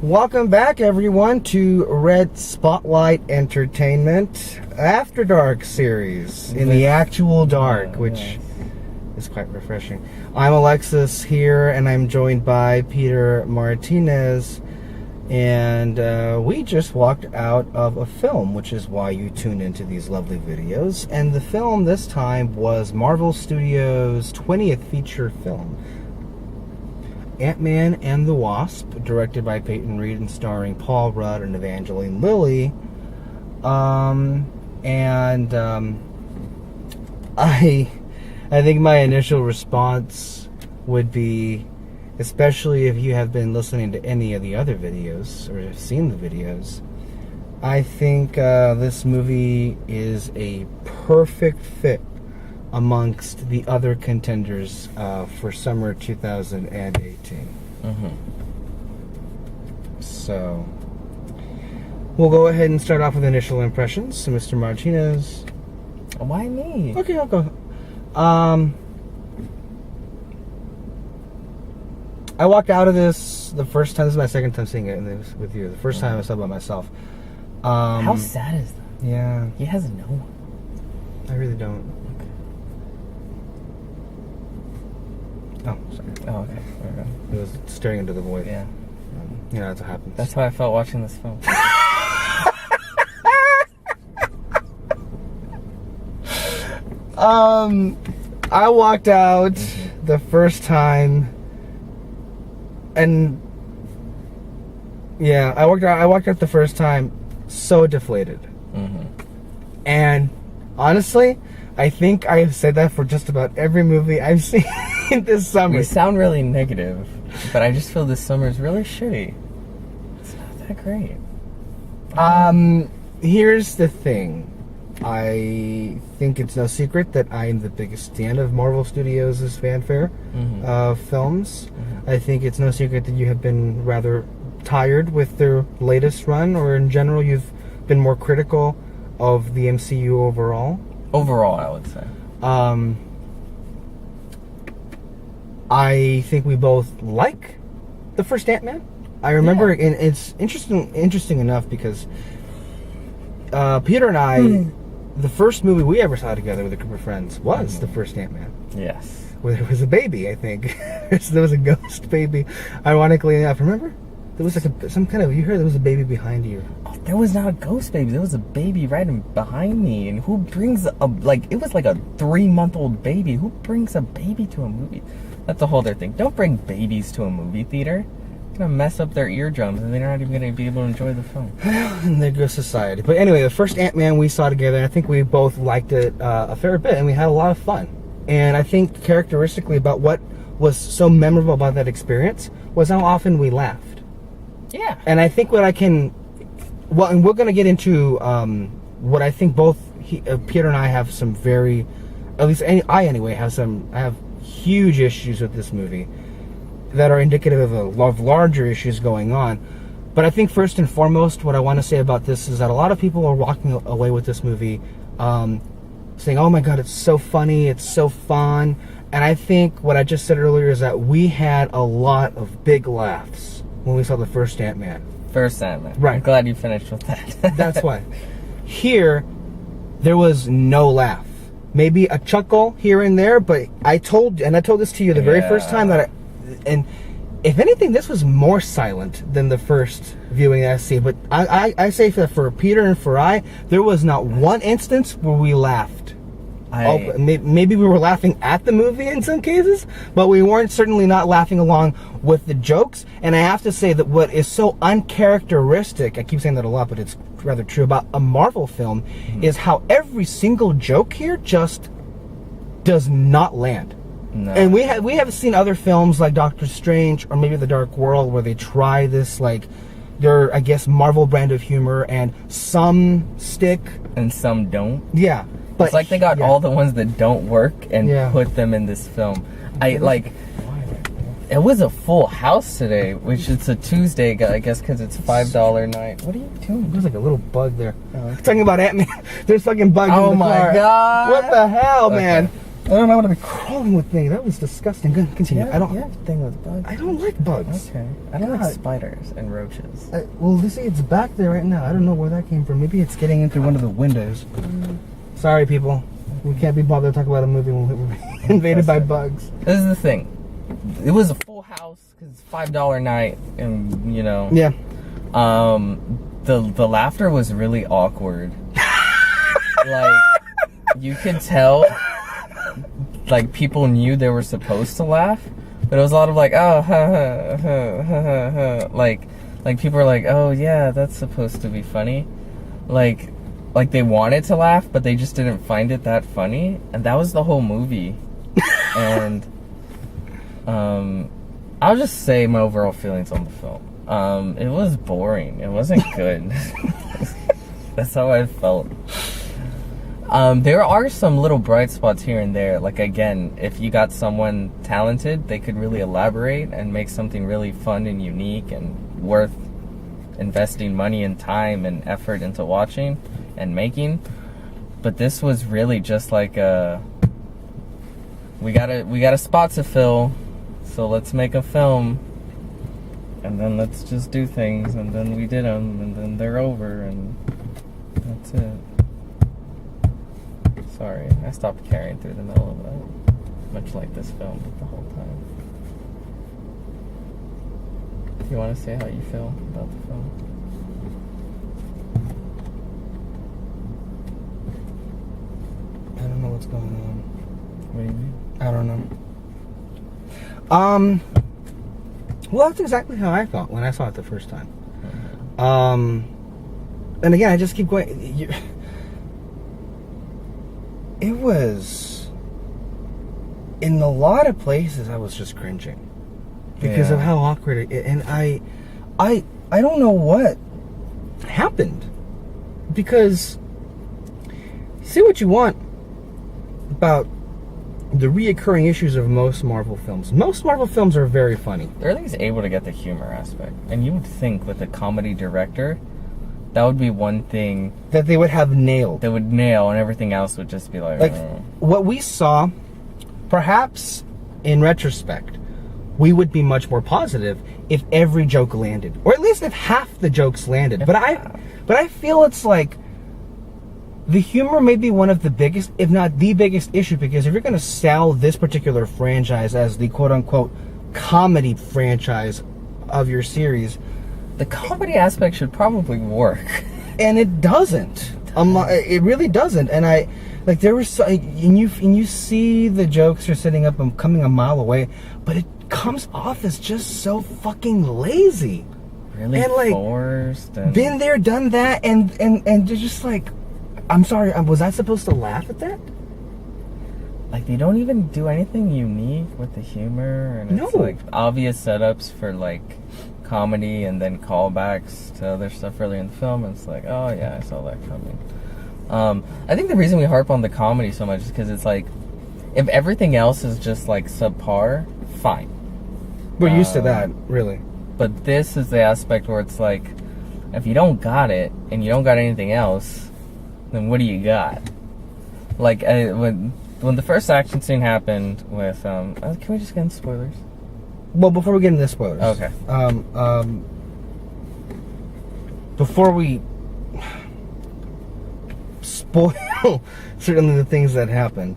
Welcome back, everyone, to Red Spotlight Entertainment Afterdark series in the actual dark, which is quite refreshing. I'm Alexis here, and I'm joined by Peter Martinez, and we just walked out of a film, which is why you tune into these lovely videos. And the film this time was Marvel Studios' 20th feature film, Ant-Man and the Wasp, directed by Peyton Reed and starring Paul Rudd and Evangeline Lilly. I think my initial response would be, especially if you have been listening to any of the other videos or have seen the videos, I think this movie is a perfect fit amongst the other contenders for summer 2018. So we'll go ahead and start off with initial impressions. So, Mr. Martinez. Why me? Okay, I'll go. I walked out of this the first time. This is my second time seeing it with you. The first time I saw it by myself. How sad is that? Yeah. He has no one. I really don't. Oh, sorry. Oh, okay. There we go. It was staring into the void. Yeah. You know, that's what happens. That's how I felt watching this film. I walked out the first time, and yeah, I walked out the first time so deflated. And honestly, I think I've said that for just about every movie I've seen this summer. We sound really negative, but I just feel this summer is really shitty. It's not that great. Here's the thing. I think it's no secret that I'm the biggest fan of Marvel Studios' fanfare films. I think it's no secret that you have been rather tired with their latest run, or in general you've been more critical of the MCU overall. Overall, I would say. I think we both like the first Ant-Man. I remember, and it's interesting enough because Peter and I, the first movie we ever saw together with a group of friends was the first Ant-Man. Yes. Where there was a baby, I think. There was a ghost baby. Ironically enough, remember? There was like you heard there was a baby behind you. Oh, there was not a ghost baby. There was a baby right behind me. And who brings it was like a 3-month-old baby. Who brings a baby to a movie? That's the whole other thing. Don't bring babies to a movie theater. It's gonna mess up their eardrums, and they're not even gonna be able to enjoy the film. And there goes society. But anyway, the first Ant-Man we saw together, I think we both liked it a fair bit, and we had a lot of fun. And I think characteristically about what was so memorable about that experience was how often we laughed. Yeah. And I think and we're going to get into what I think both Peter and I have some very, at least I anyway, I have huge issues with this movie that are indicative of larger issues going on. But I think first and foremost, what I want to say about this is that a lot of people are walking away with this movie saying, oh my God, it's so funny, it's so fun. And I think what I just said earlier is that we had a lot of big laughs when we saw the first Ant-Man. First Ant-Man. Right. I'm glad you finished with that. That's why. Here, there was no laugh. Maybe a chuckle here and there, but I told this to you the very first time and if anything, this was more silent than the first viewing that I see. But I say that for Peter and for there was not one instance where we laughed. Maybe we were laughing at the movie in some cases, but we weren't certainly not laughing along with the jokes. And I have to say that what is so uncharacteristic, I keep saying that a lot, but it's rather true about a Marvel film, is how every single joke here just does not land. No. And we have seen other films like Doctor Strange or maybe The Dark World where they try this, like, their, I guess, Marvel brand of humor, and some stick and some don't. Yeah. But it's like they got all the ones that don't work and put them in this film. It was a full house today, which it's a Tuesday, I guess, because it's $5 night. What are you doing? There's like a little bug there. Talking about Ant-Man. There's fucking bugs in the car. Oh my God. What the hell, man? I don't want to be crawling with things. That was disgusting. Good, continue. Yeah, I don't. You have a thing with bugs. I don't like bugs. Okay. I don't God. like spiders and roaches. Well, you see, it's back there right now. I don't know where that came from. Maybe it's getting in through one of the windows. Sorry, people. We can't be bothered to talk about a movie when we're invaded by bugs. This is the thing. It was a full house because it's $5 night, and you know. Yeah. The laughter was really awkward. Like, you could tell, like, people knew they were supposed to laugh, but it was a lot of like, oh, ha ha ha ha ha ha. Like people were like, oh yeah, that's supposed to be funny. Like they wanted to laugh, but they just didn't find it that funny, and that was the whole movie. And I'll just say my overall feelings on the film. It was boring. It wasn't good. That's how I felt. There are some little bright spots here and there. Like, again, if you got someone talented, they could really elaborate and make something really fun and unique and worth investing money and time and effort into watching and making. But this was really just like we got a spot to fill, so let's make a film, and then let's just do things, and then we did them, and then they're over, and that's it. Sorry, I stopped carrying through the middle of that, much like this film the whole time. You want to say how you feel about the film? I don't know what's going on. What do you mean? I don't know. Well, that's exactly how I felt when I saw it the first time. And again, I just keep going. It was, in a lot of places, I was just cringing because of how awkward it. And I don't know what happened, because say what you want about the reoccurring issues of most Marvel films. Most Marvel films are very funny. They're at least able to get the humor aspect. And you would think with a comedy director, that would be one thing that they would have nailed. They would nail, and everything else would just be like what we saw, perhaps in retrospect, we would be much more positive if every joke landed. Or at least if half the jokes landed. But I feel it's like the humor may be one of the biggest, if not the biggest issue, because if you're going to sell this particular franchise as the quote-unquote comedy franchise of your series, the comedy aspect should probably work. And it doesn't. It really doesn't. And there was, and you see the jokes are sitting up and coming a mile away, but it comes off as just so fucking lazy. Really and forced. And been there, done that, and they're just like, I'm sorry, was I supposed to laugh at that? Like, they don't even do anything unique with the humor, and it's like obvious setups for like comedy and then callbacks to other stuff earlier in the film, and it's like, oh yeah, I saw that coming. I think the reason we harp on the comedy so much is because it's like, if everything else is just like subpar, fine. We're used to that, really. But this is the aspect where it's like, if you don't got it and you don't got anything else, then what do you got? Like, when the first action scene happened with, can we just get into spoilers? Well, before we get into spoilers. Okay. Before we spoil certainly the things that happened,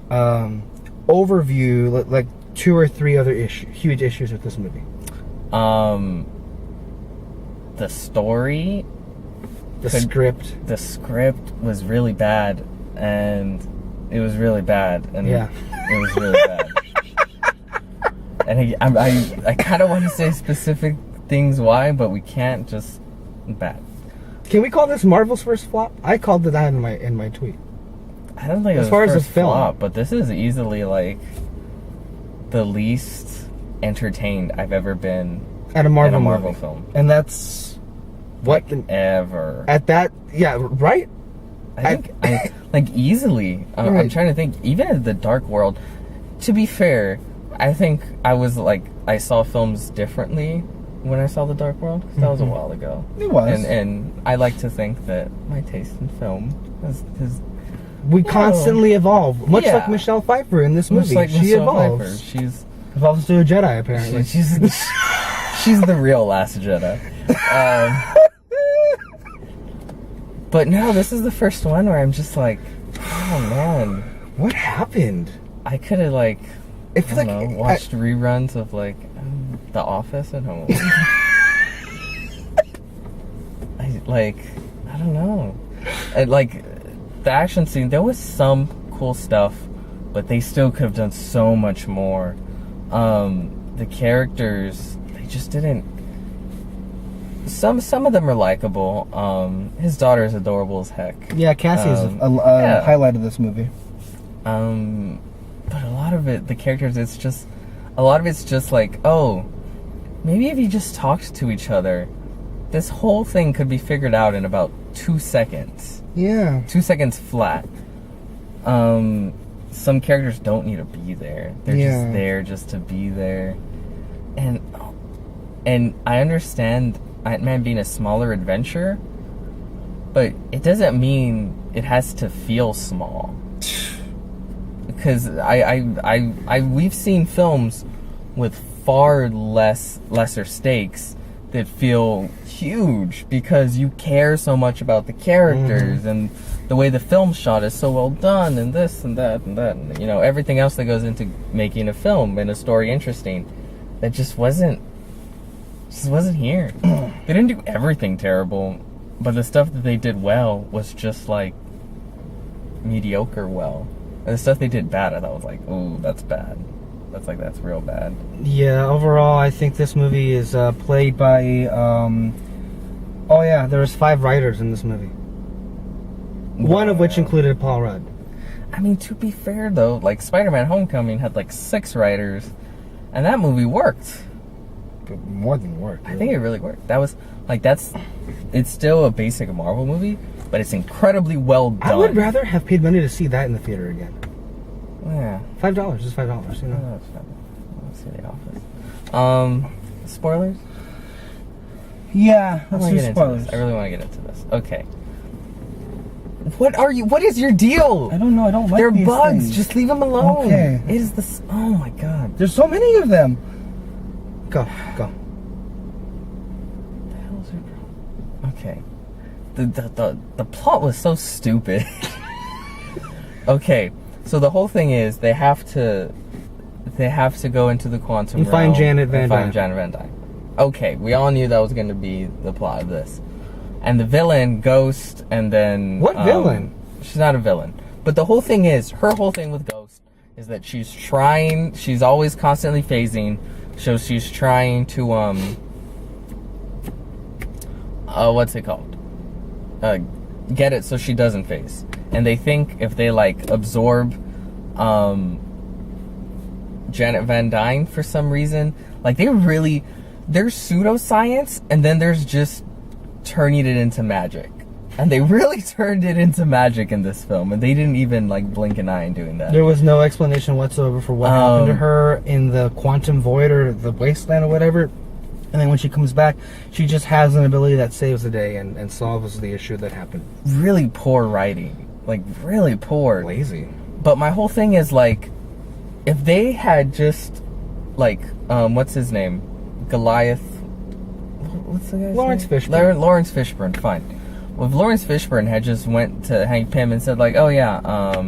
overview, like 2 or 3 other huge issues with this movie. The story, the script was really bad, and it was really bad, and it was really bad. And I kind of want to say specific things why, but we can't. Just bad. Can we call this Marvel's first flop? I called it that in my tweet. I don't think it was as far as first the film flop, but this is easily like the least entertained I've ever been at a Marvel movie. Film, and that's what ever at that. Yeah, right. I think like easily. I'm trying to think. Even in the Dark World, to be fair, I think I was like, I saw films differently when I saw the Dark World. That was a while ago. It was, and I like to think that my taste in film has We constantly evolve, much like Michelle Pfeiffer in this movie. Like she evolves. Pfeiffer. She's evolves to a Jedi, apparently. She's the real Last Jedi. But no, this is the first one where I'm just like, oh man, what happened? I could have like, I feel like watched reruns of like The Office at home. I don't know. Like the action scene, there was some cool stuff, but they still could have done so much more. The characters, they just didn't. Some of them are likable. His daughter is adorable as heck. Yeah, Cassie is a highlight of this movie. But a lot of it, the characters, it's just like, oh, maybe if you just talked to each other, this whole thing could be figured out in about 2 seconds. Yeah. 2 seconds flat. Some characters don't need to be there. They're just there just to be there. And I understand Ant-Man being a smaller adventure, but it doesn't mean it has to feel small. Because we've seen films with far lesser stakes that feel huge because you care so much about the characters and the way the film shot is so well done and this and that and that and, everything else that goes into making a film and a story interesting that just wasn't here. They didn't do everything terrible, but the stuff that they did well was just like mediocre well. And the stuff they did bad, I thought was like, ooh, that's bad. That's real bad. Yeah, overall, I think this movie is played by, there was 5 writers in this movie. One of which included Paul Rudd. I mean, to be fair, though, like, Spider-Man Homecoming had, like, 6 writers, and that movie worked. But more than worked. Really. I think it really worked. That was, like, it's still a basic Marvel movie, but it's incredibly well done. I would rather have paid money to see that in the theater again. Yeah. $5, just $5, Let's see The Office. Spoilers? Yeah, let's do spoilers. I really want to get into this. Okay. What is your deal? I don't know, I don't like They're these bugs, things. just leave them alone. Okay. It is this, oh my god. There's so many of them. Go. What the hell is your problem? Okay. The plot was so stupid. Okay. So the whole thing is they have to go into the quantum realm find Janet Van Dyne. Okay, we all knew that was going to be the plot of this. And the villain, Ghost, and then what villain? She's not a villain. But the whole thing is, her whole thing with Ghost is that she's always constantly phasing, so she's trying to what's it called? Get it so she doesn't phase. And they think if they like absorb Janet Van Dyne for some reason, like there's pseudoscience and then there's just turning it into magic. And they really turned it into magic in this film, and they didn't even like blink an eye in doing that. There was no explanation whatsoever for what happened to her in the quantum void or the wasteland or whatever. And then when she comes back, she just has an ability that saves the day and solves the issue that happened. Really poor writing. Like, really poor. Lazy. But my whole thing is, like, if they had just, like, what's his name? Goliath. What's the guy's Lawrence name? Fishburne. Lawrence Fishburne, fine. Well, if Lawrence Fishburne had just went to Hank Pym and said, like, oh, yeah,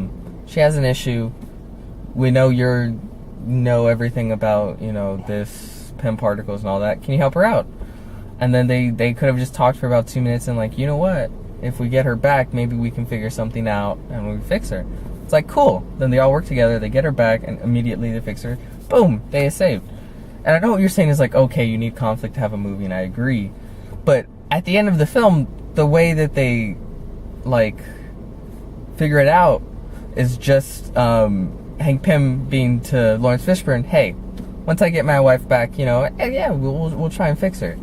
she has an issue. We know know everything about, this Pym particles and all that. Can you help her out? And then they could have just talked for about 2 minutes and like, you know what? If we get her back, maybe we can figure something out and we fix her. It's like, cool. Then they all work together, they get her back, and immediately they fix her. Boom, day is saved. And I know what you're saying is like, okay, you need conflict to have a movie, and I agree. But at the end of the film, the way that they, like, figure it out is just Hank Pym being to Lawrence Fishburne, hey, once I get my wife back, yeah, we'll try and fix her.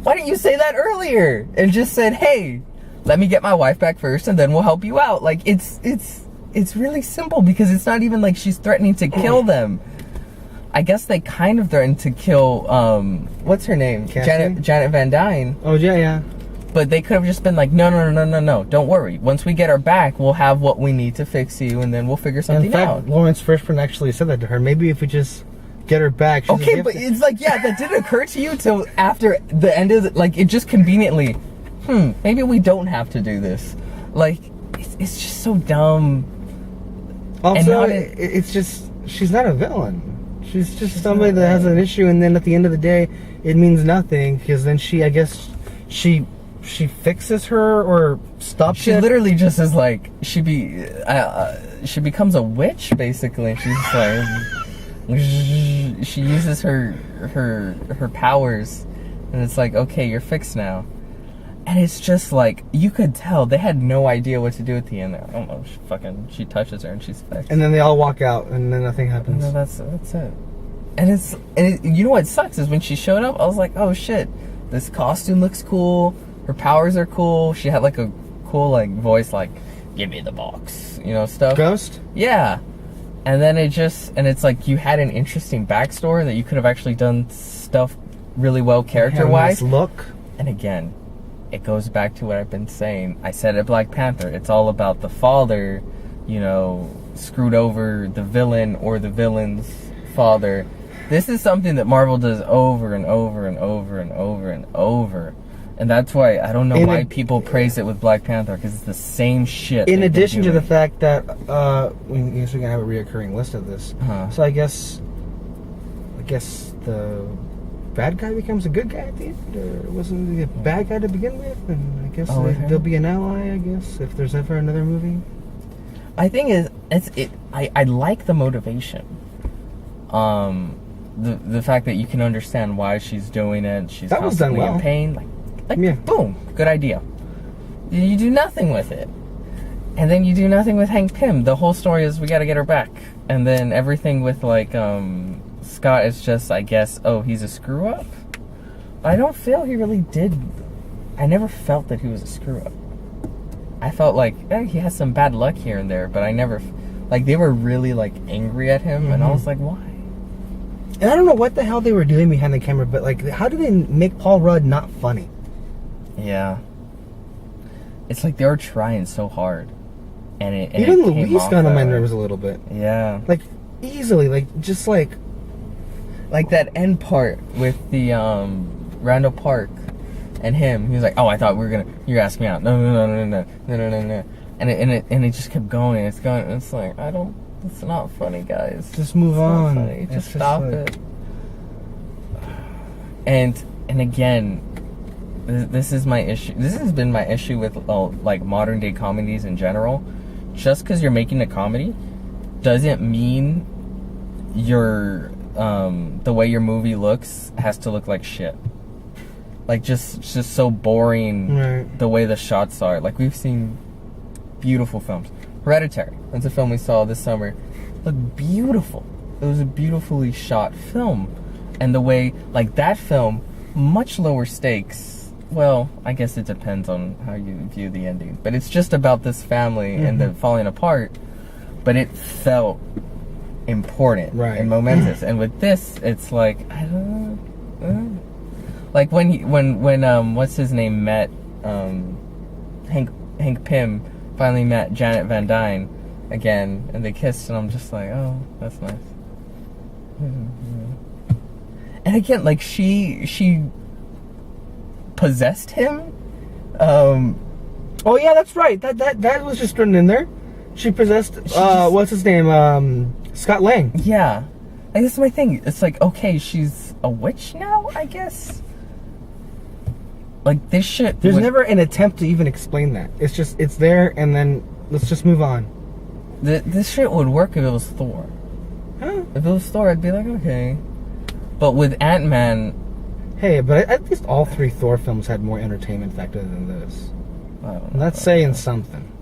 Why didn't you say that earlier? And just said, hey, let me get my wife back first and then we'll help you out. Like, it's really simple because it's not even like she's threatening to kill them. I guess they kind of threatened to kill, what's her name? Janet Van Dyne. Oh, yeah. But they could have just been like, no, don't worry. Once we get her back, we'll have what we need to fix you, and then we'll figure something in fact, out. Lawrence Fishburne actually said that to her. Maybe if we just get her back. She's Okay, but it's like, yeah, that didn't occur to you till after the end of like, it just conveniently, maybe we don't have to do this. Like, it's just so dumb. Also, it's just, she's not a villain. She's just somebody that has an issue, and then at the end of the day, it means nothing, because then I guess she fixes her or stops She it. literally just is like, she becomes a witch, basically. She's just like, she uses her powers, and it's like, okay, you're fixed now. And it's just like, you could tell they had no idea what to do at the end there. I don't know, she touches her and she's fixed. And then they all walk out, and then nothing happens. No, that's it. And you know what sucks is when she showed up, I was like, oh shit, this costume looks cool. Her powers are cool. She had like a cool like voice, like, give me the box, you know, stuff. Ghost? Yeah. And then it's like you had an interesting backstory that you could have actually done stuff really well character-wise. Nice look. And again, it goes back to what I've been saying. I said at Black Panther, it's all about the father, you know, screwed over the villain or the villain's father. This is something that Marvel does over and over and over and over and over. And that's why I don't know why people praise it with Black Panther, because it's the same shit. In addition to the fact that I guess we're gonna have a reoccurring list of this. So I guess the bad guy becomes a good guy at the end, or wasn't he a bad guy to begin with? And I guess there'll be an ally. I guess if there's ever another movie. I think I like the motivation. The fact that you can understand why she's doing it. She's constantly in pain. Like, yeah. Boom, good idea. You do nothing with it. And then you do nothing with Hank Pym. The whole story is we gotta get her back. And then everything with, like, Scott is just, I guess, oh, he's a screw-up? I don't feel he really did. I never felt that he was a screw-up. I felt like, he has some bad luck here and there, but I never, like, they were really, like, angry at him, and I was like, why? And I don't know what the hell they were doing behind the camera, but, like, how did they make Paul Rudd not funny? Yeah. It's like they were trying so hard. And even Luis got on my nerves a little bit. Yeah. Like, easily, like, just like that end part with the, Randall Park and him. He was like, oh, I thought we were gonna, you're asking me out. No. And it just kept going, and it's going, and it's like, it's not funny, guys. Just move on. Just stop it. And again, this is my issue. This has been my issue with like modern day comedies in general. Just because you're making a comedy doesn't mean your the way your movie looks has to look like shit. Like just so boring. Right. The way the shots are. Like we've seen beautiful films. Hereditary. That's a film we saw this summer. Looked beautiful. It was a beautifully shot film, and the way like that film, much lower stakes. Well, I guess it depends on how you view the ending. But it's just about this family and them falling apart. But it felt important and momentous. And with this, it's like, I don't know. Like when what's his name met Hank Pym finally met Janet Van Dyne again, and they kissed, and I'm just like, oh, that's nice. And again, like she possessed him. Oh yeah, that's right. That was just written in there. She possessed. What's his name? Scott Lang. Yeah, I guess my thing. It's like, okay, she's a witch now, I guess. Like this shit. There's never an attempt to even explain that. It's just it's there, and then let's just move on. This shit would work if it was Thor. Huh? If it was Thor, I'd be like, okay. But with Ant-Man. Hey, but at least all three Thor films had more entertainment factor than this. And that's saying something.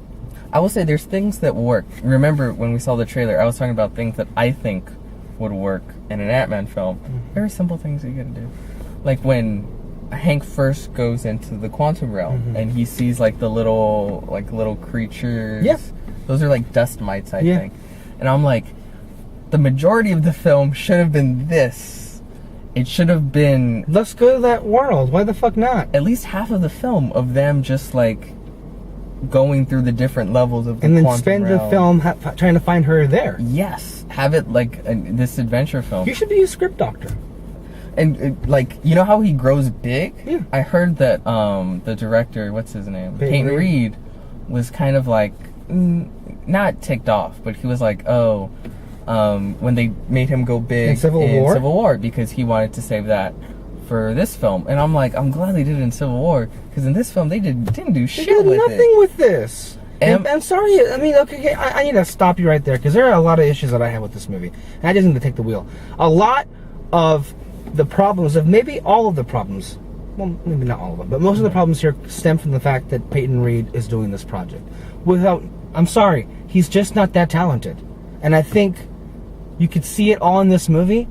I will say there's things that work. Remember when we saw the trailer, I was talking about things that I think would work in an Ant-Man film. Very simple things you gotta do. Like when Hank first goes into the quantum realm and he sees like the little creatures. Yeah. Those are like dust mites, I think. And I'm like, the majority of the film should have been this. It should have been Let's go to that world. Why the fuck not? at least half of the film of them just like going through the different levels of the And then quantum spend the realm. film trying to find her there. Yes, have it like this adventure film. You should be a script doctor. And like, you know how he grows big? Yeah. I heard that the director, what's his name? Peyton Reed was kind of like not ticked off, but he was like, oh, when they made him go big In Civil War because he wanted to save that for this film. And I'm like, I'm glad they did it in Civil War, because in this film they didn't do shit They did with nothing it. with this. And I'm sorry. I mean, okay, I need to stop you right there, because there are a lot of issues that I have with this movie, and I just need to take the wheel. A lot of the problems, of maybe all of the problems, well, maybe not all of them, but most of the problems here stem from the fact that Peyton Reed is doing this project. I'm sorry, he's just not that talented. And I think you could see it all in this movie.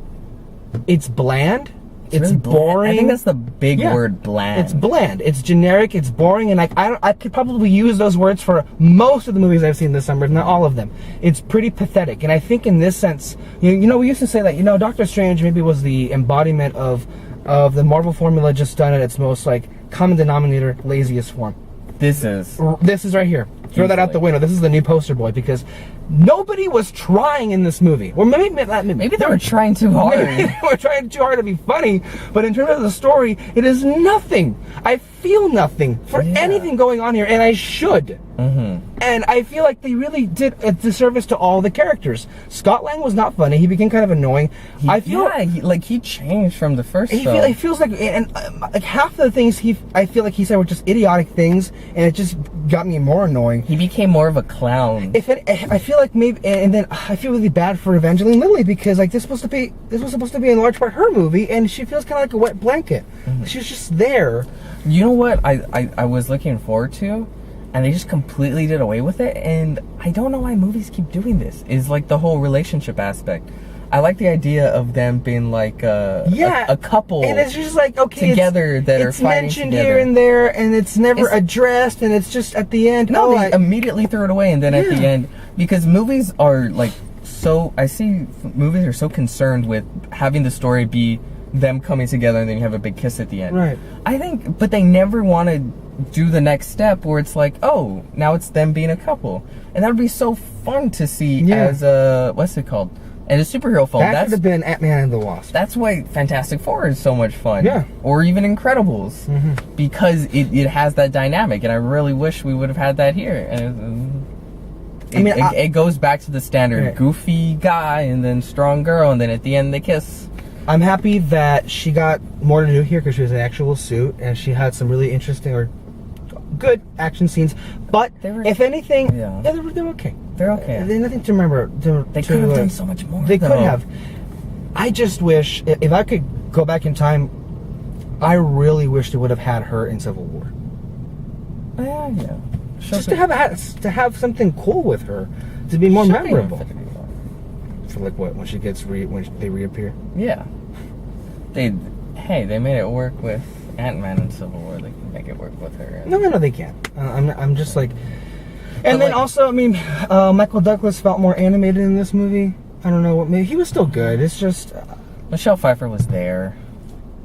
It's bland. It's really boring. I think that's the big word, bland. It's bland. It's generic. It's boring. And I could probably use those words for most of the movies I've seen this summer, not all of them. It's pretty pathetic. And I think in this sense, you know, we used to say that, you know, Doctor Strange maybe was the embodiment of the Marvel formula just done at its most, like, common denominator, laziest form. This is right here. Throw that out the window. This is the new poster boy, because nobody was trying in this movie. Or maybe they were trying too hard. Maybe they were trying too hard to be funny, but in terms of the story, it is nothing. I feel nothing for anything going on here, and I should. And I feel like they really did a disservice to all the characters. Scott Lang was not funny. He became kind of annoying. He changed from the first film. It feels like, and like half of the things I feel like he said were just idiotic things, and it just got me more annoying. He became more of a clown. I feel like maybe, and then I feel really bad for Evangeline Lilly, because like this was supposed to be in large part her movie, and she feels kind of like a wet blanket. She was just there. You know what I was looking forward to, and they just completely did away with it, and I don't know why movies keep doing this, is like the whole relationship aspect. I like the idea of them being like a couple, and it's just like, okay, together that are it's fighting mentioned together here and there, and it's never addressed, and it's just at the end. No, they immediately throw it away, and then at the end, because movies are like I see movies are so concerned with having the story be them coming together and then you have a big kiss at the end. Right. I think, but they never want to do the next step where it's like, oh, now it's them being a couple, and that would be so fun to see as what's it called? And a superhero film. That should have been Ant-Man and the Wasp. That's why Fantastic Four is so much fun. Yeah. Or even Incredibles. Because it has that dynamic, and I really wish we would have had that here. And it goes back to the standard goofy guy, and then strong girl, and then at the end they kiss. I'm happy that she got more to do here, because she was in an actual suit, and she had some really interesting or good action scenes. But if anything, they're okay. They're okay. There's nothing to remember. They could have done so much more. They could have. I just wish, if I could go back in time, I really wish they would have had her in Civil War. Yeah. Just to have something cool with her, to be more memorable. For like what, when they reappear? Yeah. They made it work with Ant-Man and Civil War. They can make it work with her. No, they can't. I'm just like, and then also, I mean, Michael Douglas felt more animated in this movie. I don't know what. Maybe he was still good. It's just Michelle Pfeiffer was there.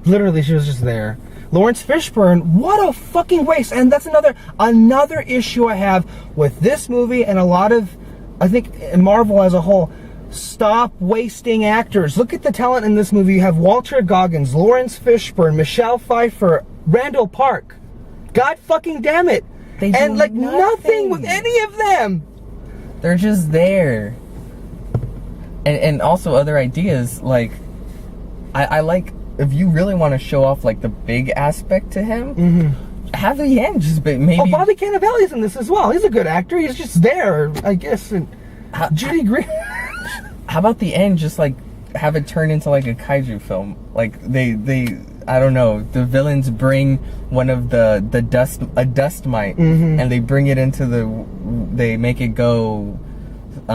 Literally, she was just there. Lawrence Fishburne, what a fucking waste. And that's another issue I have with this movie, and a lot of, I think, Marvel as a whole. Stop wasting actors. Look at the talent in this movie. You have Walter Goggins, Lawrence Fishburne, Michelle Pfeiffer, Randall Park. God fucking damn it. They do nothing with any of them. They're just there. And also other ideas, like I like, if you really want to show off like the big aspect to him, have the end just maybe. Oh, Bobby Cannavale's in this as well. He's a good actor. He's just there, I guess. And Judy Greer. How about the end? Just like have it turn into like a kaiju film. Like they I don't know. The villains bring one of a dust mite, and they bring it into they make it go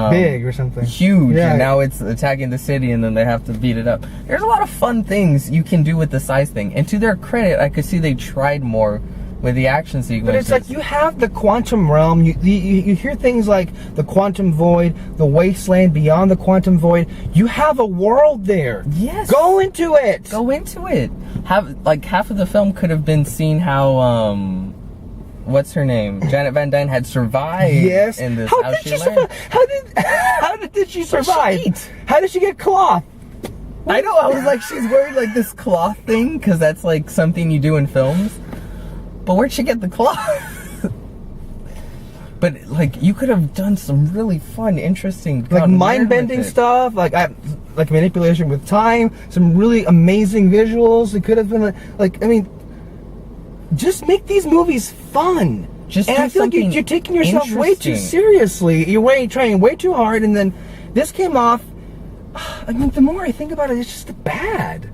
big or something huge, and now it's attacking the city, and then they have to beat it up. There's a lot of fun things you can do with the size thing, and to their credit, I could see they tried more with the action sequences. But it's like you have the quantum realm. You hear things like the quantum void, the wasteland beyond the quantum void. You have a world there. Yes. Go into it. Go into it. Half of the film could have been seen how what's her name? Janet Van Dyne had survived. Yes. In this. How did she survive? How did she survive? How did she get cloth? I know. I was like, she's wearing like this cloth thing because that's like something you do in films. But where'd she get the cloth? But like, you could have done some really fun, interesting, like mind-bending stuff, like manipulation with time. Some really amazing visuals. It could have been like I mean, just make these movies fun. Just and I feel like you're taking yourself way too seriously. You're trying way too hard, and then this came off. I mean, the more I think about it, it's just bad.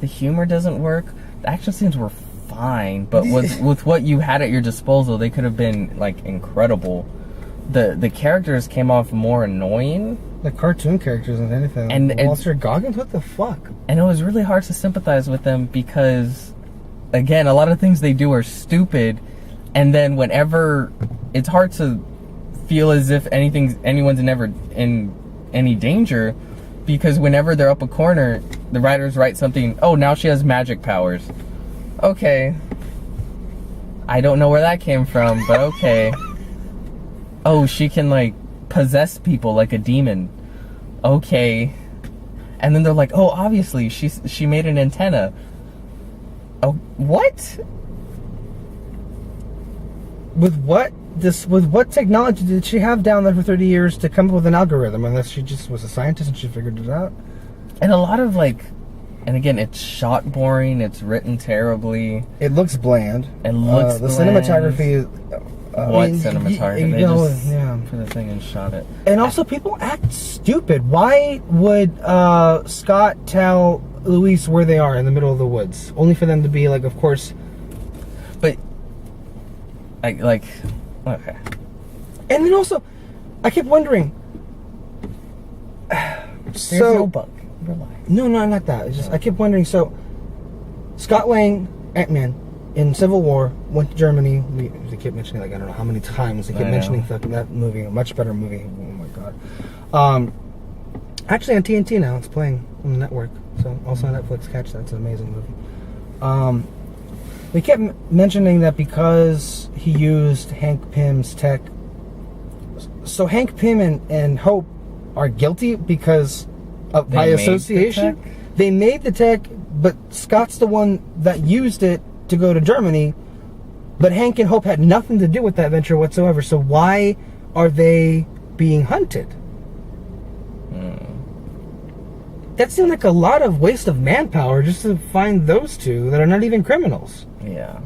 The humor doesn't work. The action scenes were fine, but with what you had at your disposal, they could have been like incredible. The characters came off more annoying. Like cartoon characters than anything. And Walter Goggins, what the fuck? And it was really hard to sympathize with them because, again, a lot of things they do are stupid, and then whenever it's hard to feel as if anyone's never in any danger, because whenever they're up a corner, the writers write something, oh, now she has magic powers. Okay. I don't know where that came from, but okay. Oh, she can like possess people like a demon. Okay. And then they're like, oh, obviously she made an antenna. Oh, what? With what technology did she have down there for 30 years to come up with an algorithm, unless she just was a scientist and she figured it out? And a lot of like, and again, it's shot boring, it's written terribly. It looks bland. It looks the bland. Cinematography cinematography? They just put the thing and shot it. And also, people act stupid. Why would Scott tell Luis where they are in the middle of the woods? Only for them to be like, of course. But, okay. And then also, I kept wondering. There's no bug. Relax. No, not that. It's just I kept wondering. So, Scott Lang, Ant-Man, in Civil War, went to Germany. They kept mentioning, like, I don't know how many times they kept mentioning that movie. A much better movie. Oh my god. Actually, on TNT now, it's playing on the network. So also on Netflix, catch that. It's an amazing movie. They kept mentioning that because he used Hank Pym's tech. So Hank Pym and Hope are guilty because by association. They made the tech, but Scott's the one that used it to go to Germany. But Hank and Hope had nothing to do with that venture whatsoever. So why are they being hunted? That seemed like a lot of waste of manpower just to find those two that are not even criminals. Yeah.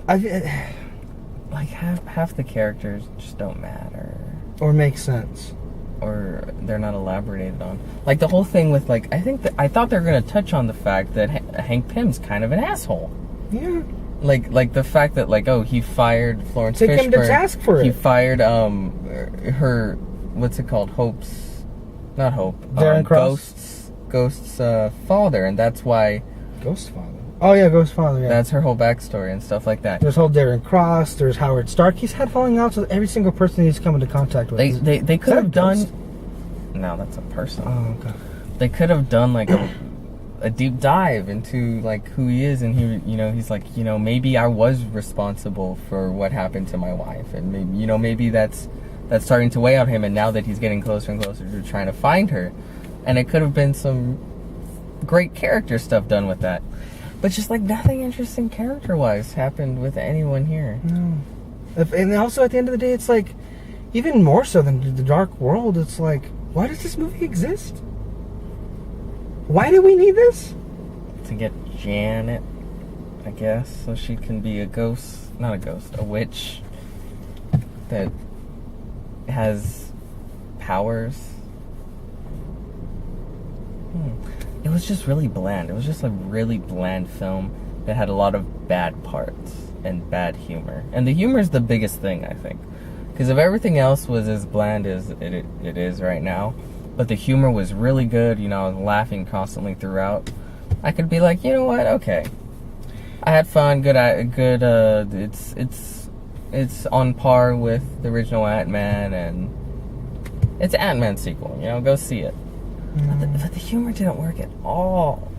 Like half the characters just don't matter. Or make sense. Or they're not elaborated on. Like the whole thing with like, I thought they were going to touch on the fact that Hank Pym's kind of an asshole. Yeah. Like the fact that like, oh, he fired Florence Fishburne. Take him to task for it. He fired her, what's it called? Not Hope. Darren Cross. Ghost's father, and that's why. Ghost father. Oh yeah, Ghost father. Yeah. That's her whole backstory and stuff like that. There's whole Darren Cross. There's Howard Stark. He's had falling outs with every single person he's come into contact with. They could have done. No, that's a person. Oh okay. They could have done like a deep dive into like who he is, and he's like, maybe I was responsible for what happened to my wife, and maybe that's starting to weigh on him, and now that he's getting closer and closer to trying to find her, and it could have been some great character stuff done with that, but just like nothing interesting character-wise happened with anyone here. No. And also at the end of the day, it's like, even more so than the Dark World, it's like, why does this movie exist? Why do we need this? To get Janet, I guess, so she can be a witch that has powers. It was just really bland. It was just a really bland film that had a lot of bad parts and bad humor. And the humor is the biggest thing, I think. Because if everything else was as bland as it is right now, but the humor was really good, I was laughing constantly throughout, I could be like, you know what, okay. I had fun. Good. It's on par with the original Ant-Man, and it's an Ant-Man sequel. You know, go see it. But the humor didn't work at all,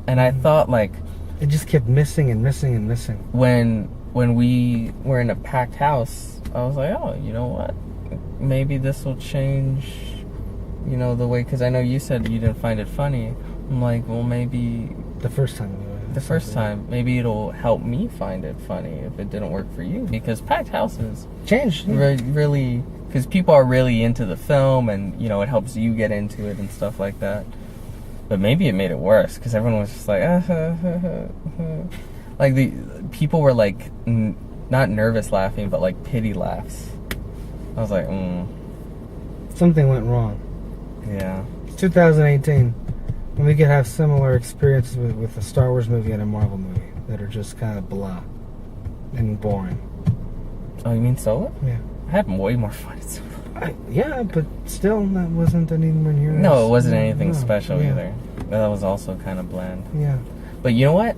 and I thought like it just kept missing and missing and missing. When we were in a packed house, I was like, oh, you know what? Maybe this will change, you know, the way, because I know you said you didn't find it funny. I'm like, well, maybe the first time. Maybe it'll help me find it funny if it didn't work for you, because packed houses changed really, because people are really into the film, and you know it helps you get into it and stuff like that. But maybe it made it worse because everyone was just like, like the people were like not nervous laughing, but like pity laughs. I was like, something went wrong. Yeah. It's 2018. And we could have similar experiences with a Star Wars movie and a Marvel movie that are just kind of blah and boring. Oh, you mean Solo? Yeah. I had way more fun at Solo. Yeah, but still, that wasn't anywhere near. No, it wasn't anything special either. That was also kind of bland. Yeah. But you know what?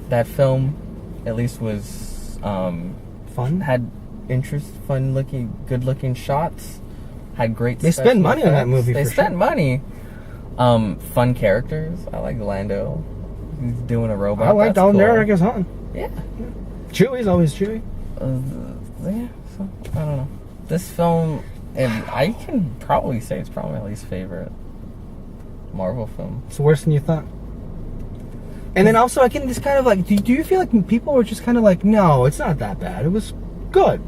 That film, at least, was fun. Had fun-looking, good-looking shots. Had great. They spent money on that movie. They spent money. Fun characters. I like Lando. He's doing a robot. I liked Alden Ehrenreich as Han. Yeah. Chewie's always Chewie. Yeah. So I don't know. This film, and I can probably say it's probably my least favorite Marvel film. It's worse than you thought. And then also, I can just kind of like, do you feel like people were just kind of like, no, it's not that bad. It was good.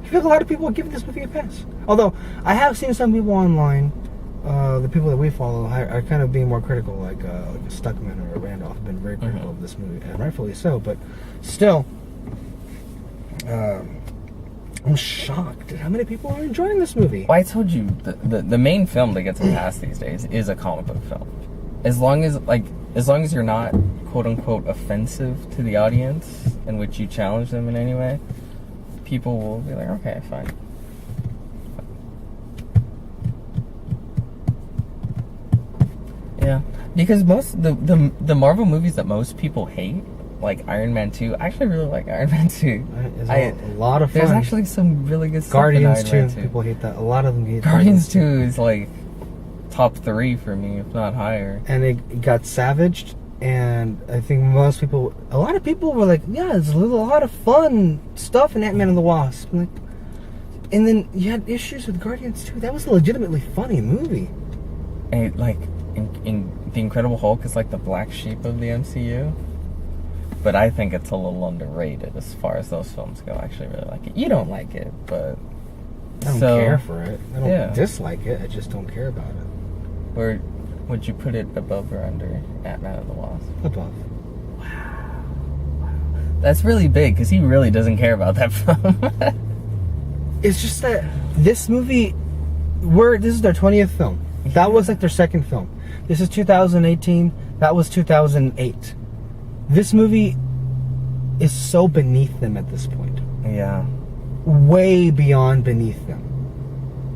I feel like a lot of people are giving this movie a pass. Although I have seen some people online. The people that we follow are kind of being more critical, like Stuckman or Randolph have been very critical of this movie, and rightfully so. But still, I'm shocked at how many people are enjoying this movie. Well, I told you the main film that gets a pass these days is a comic book film. As long as you're not quote unquote offensive to the audience, in which you challenge them in any way, people will be like, okay, fine. Yeah, because most the Marvel movies that most people hate, like Iron Man 2, I actually really like Iron Man 2. It's a lot of fun. There's actually some really good stuff Guardians in Iron Man 2. People hate that. A lot of them hate Guardians 2 is like top 3 for me, if not higher. And it got savaged, and I think a lot of people were like, yeah, there's a lot of fun stuff in Ant-Man and the Wasp. And then you had issues with Guardians 2. That was a legitimately funny movie. And like in The Incredible Hulk is like the black sheep of the MCU, but I think it's a little underrated as far as those films go. I actually really like it. You don't like it, but I don't care for it. I don't dislike it. I just don't care about it. Where would you put it, above or under Ant-Man and the Wasp? Above. Wow. That's really big because he really doesn't care about that film. It's just that this movie, this is their 20th film. That was like their second film. This is 2018. That was 2008. This movie is so beneath them at this point. Yeah. Way beyond beneath them.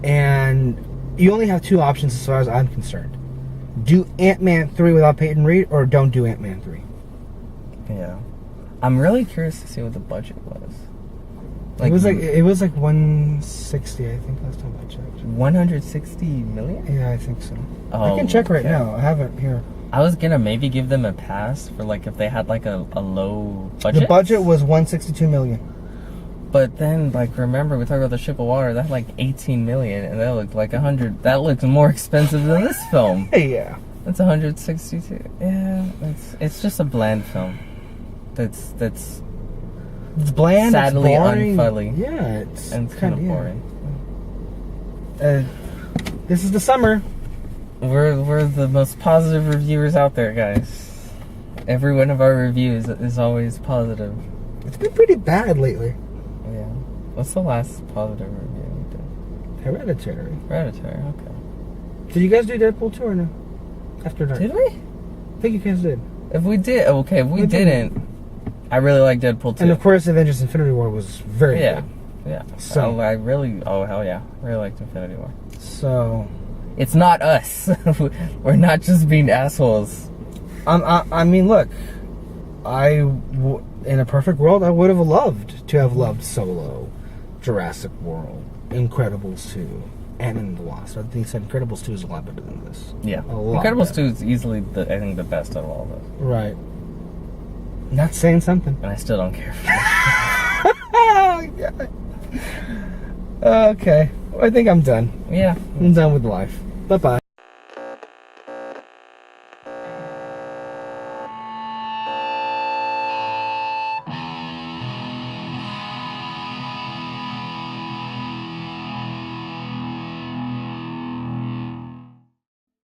And you only have two options as far as I'm concerned. Do Ant-Man 3 without Peyton Reed, or don't do Ant-Man 3. Yeah. I'm really curious to see what the budget was. Like, it was like 160, I think, last time I checked. 160 million? Yeah, I think so. Oh, I can check right now. I have it here. I was gonna maybe give them a pass for like if they had like a low budget. The budget was 162 million. But then, like, remember we talked about the Ship of Water. That had like 18 million, and that looked like 100. That looks more expensive than this film. Yeah. That's 162. Yeah, it's just a bland film. That's it's bland. Sadly, it's boring. unfunny. Yeah, it's kind of boring. This is the summer. We're the most positive reviewers out there, guys. Every one of our reviews is always positive. It's been pretty bad lately. Yeah. What's the last positive review we did? Hereditary. Okay. Did you guys do Deadpool 2 or no? Afterdark. Did we? I think you guys did. If we didn't, I really like Deadpool 2. And of course, Avengers Infinity War was very good. Yeah. So oh hell yeah, really liked Infinity War. So it's not us. We're not just being assholes. I mean, look, in a perfect world, I would have loved to have loved Solo, Jurassic World, Incredibles 2, and the Wasp. I think Incredibles 2 is a lot better than this. Yeah. A lot Incredibles better. 2 is easily, I think, the best out of all of us. Right. That's saying something. And I still don't care for it. Oh, God. Okay. I think I'm done. Yeah. I'm done with life. Bye-bye.